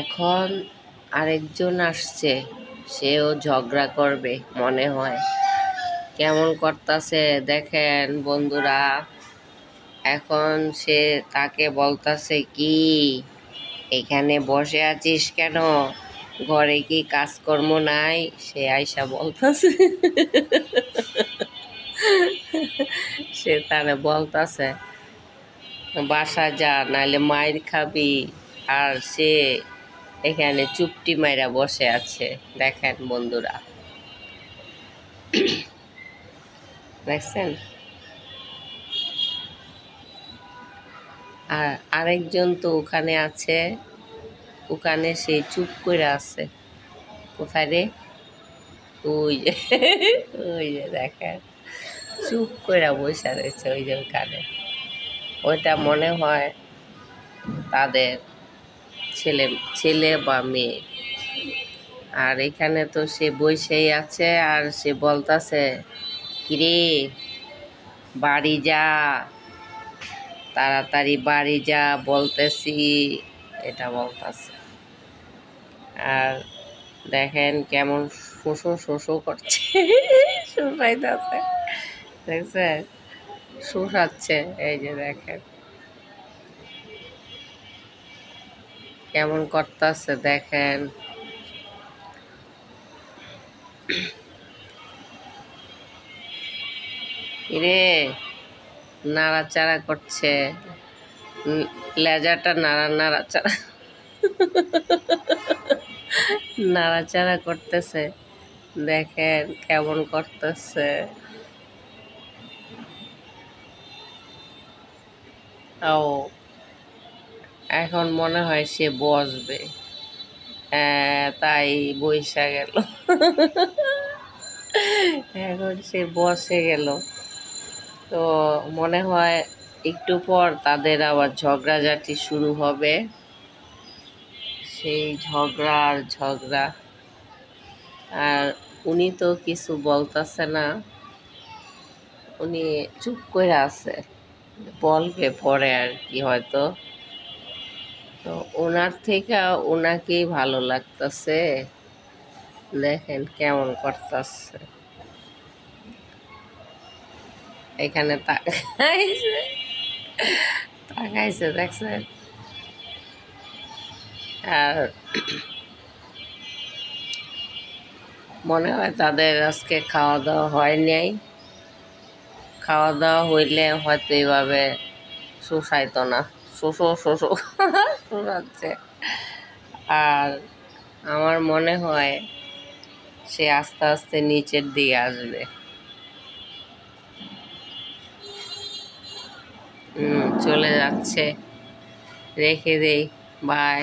এখন আরেকজন আসছে, সেও ঝগড়া করবে মনে হয়। কেমন করতেছে দেখেন বন্ধুরা। এখন সে তাকে বলতেছে কি, এখানে বসে আছিস কেন, ঘরে কি কাজকর্ম নাই? সে আইসা বলতেছে, সে তারে বলতেছে বাসা যা, নাহলে মাইর খাবি। আর সে এখানে চুপটি মাইরা বসে আছে। দেখেন বন্ধুরা, দেখছেন? আর আরেকজন তো ওখানে আছে, ওখানে সে চুপ করে আছে। কোথায় রে? ওই যে, ওই যে দেখেন, চুপ করে বসে রয়েছে ওই যে ওখানে। ওইটা মনে হয় তাদের ছেলে ছেলে বা মেয়ে। আর এখানে তো সে বসেই আছে, আর সে বলতাছে কিরে বাড়ি যা, তাড়াতাড়ি বাড়ি যা বলতেছি, এটা বলতেছে। আর দেখেন কেমন শোষো শোষো করছে, শোষাইতেছে, দেখছেন? শোষাচ্ছে, এই যে দেখেন কেমন করতেছে দেখেন। রে নাড়াচাড়া করছে, লেজাটা নাড়াচাড়া নাড়াচাড়া করতেছে, দেখেন কেমন করতেছে। ও এখন মনে হয় সে বসবে, তাই বইসা গেল। এখন সে বসে গেল। তো মনে হয় একটু পর তাদের আবার ঝগড়াঝাটি শুরু হবে। সেই ঝগড়া আর ঝগড়া। আর উনি তো কিছু বলতেছে না, উনি চুপ করে আছে, বলবে পরে আর কি হয়তো। তো ওনার থেকে ওনাকেই ভালো লাগতেছে, দেখেন কেমন করতেছে। এখানে তাকাইছে, তাকাইছে দেখছেন। আর মনে হয় তাদের আজকে খাওয়া দাওয়া হয় নাই। খাওয়া দাওয়া হইলে হয়তো এইভাবে শোষাইতো না, শোষো শোষো শোষাচ্ছে। আর আমার মনে হয় সে আস্তে আস্তে নিচের দিকে আসবে। চলে যাচ্ছে, রেখে দেই, বাই।